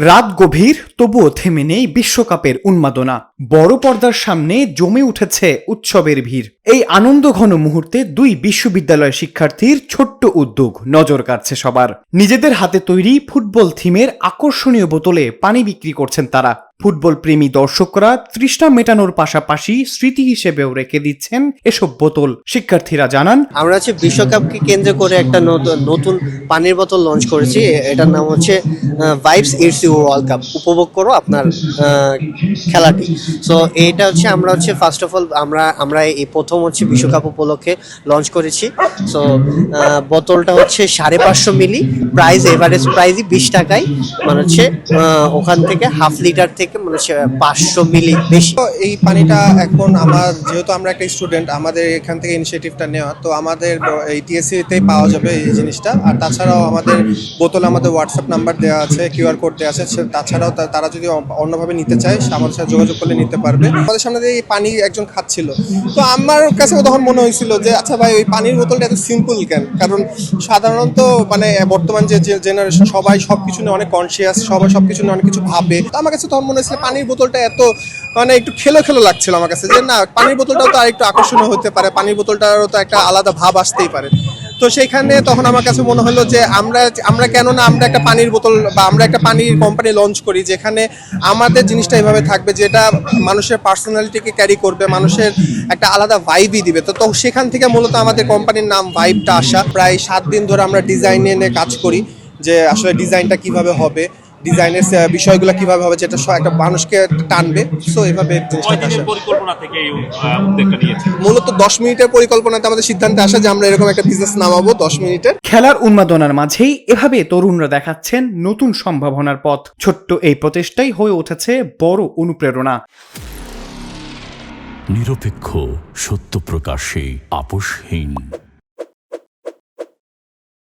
রাত গভীর, তবুও থেমে নেই বিশ্বকাপের উন্মাদনা। বড় পর্দার সামনে জমে উঠেছে উৎসবের ভিড়। এই আনন্দঘন মুহূর্তে দুই বিশ্ববিদ্যালয় শিক্ষার্থীর ছোট্ট উদ্যোগ নজর কাড়ছে সবার। নিজেদের হাতে তৈরি ফুটবল থিমের আকর্ষণীয় বোতলে পানি বিক্রি করছেন তারা। ফুটবল প্রেমী দর্শকরা তৃষ্ণা মেটানোর পাশাপাশি স্মৃতি হিসেবেও রেখে দিচ্ছেন এসব বোতল। শিক্ষার্থীরা জানান, আমরা বিশ্বকাপকে কেন্দ্র করে একটা নতুন পানির বোতল লঞ্চ করেছি। এটার নাম হচ্ছে vibes it's you World Cup. উপভোগ করো আপনার খেলাটি। সো এইটা আমরা ফার্স্ট অফ অল আমরা এই প্রথম বিশ্বকাপ উপলক্ষে লঞ্চ করেছি। সো বোতলটা 550 মিলি, প্রাইস এভারেজ প্রাইসই 20 টাকায়, মানে ওখান থেকে হাফ লিটার থেকে 500 মিলি বেশি। এই পানিটা এখন যেহেতু আমরা একটা স্টুডেন্ট, আমাদের এখান থেকে ইনিশিয়েটিভটা নেওয়া, তো আমাদের এই টিএসসিতেই পাওয়া যাবে এই জিনিসটা। আর তাছাড়াও আমাদের বোতলে আমাদের হোয়াটসঅ্যাপ নাম্বার দেওয়া আছে, কিউআর কোড দেওয়া আছে। তাছাড়াও তারা যদি অন্যভাবে নিতে চায় আমাদের সাথে যোগাযোগ করলে নিতে পারবে। আমাদের সামনে এই পানি একজন খাচ্ছিল, তো আমার কাছে তখন মনে হয়েছিল যে আচ্ছা ভাই, ওই পানির বোতলটা এত সিম্পল কেন? কারণ সাধারণত বর্তমান যে জেনারেশন, সবাই সবকিছু নিয়ে অনেক কনসিয়াস, সবাই সবকিছু নিয়ে অনেক কিছু ভাবে। তো আমার কাছে তখন মনে হয়েছিল পানির বোতলটা এত একটু খেলো লাগছিল আমার কাছে, যে না, পানির বোতলটাও তো আরেকটু আকর্ষণীয় হতে পারে, পানির বোতলটারও তো একটা আলাদা ভাব আসতেই পারে। তো সেইখানে তখন আমার কাছে মনে হলো যে আমরা কেন না আমরা একটা পানির বোতল বা আমরা একটা পানির কোম্পানি লঞ্চ করি, যেখানে আমাদের জিনিসটা এইভাবে থাকবে, যেটা মানুষের পার্সোনালিটিকে ক্যারি করবে, মানুষের একটা আলাদা ভাইবই দিবে। তো সেখান থেকে মূলত আমাদের কোম্পানির নাম ভাইবটা আসা। প্রায় 7 দিন ধরে আমরা ডিজাইন নিয়ে কাজ করি, যে আসলে ডিজাইনটা কিভাবে হবে, ডিজাইনের বিষয়গুলো কিভাবে হবে, যেটা একটা মানুষকে টানবে। সো এইভাবে পরিকল্পনা থেকে এই উদ্যোগটা নিয়েছে। মূলত 10 মিনিটের পরিকল্পনাতে আমাদের সিদ্ধান্তে আসা যে আমরা এরকম একটা বিজনেস নামাবো 10 মিনিটের। খেলার উন্মাদনার মাঝেই এভাবে তরুণরা দেখাচ্ছেন নতুন সম্ভাবনার পথ। ছোট্ট এই প্রচেষ্টাই হয়ে উঠেছে বড় অনুপ্রেরণা। নিরপেক্ষ, সত্য প্রকাশে আপোষহীন।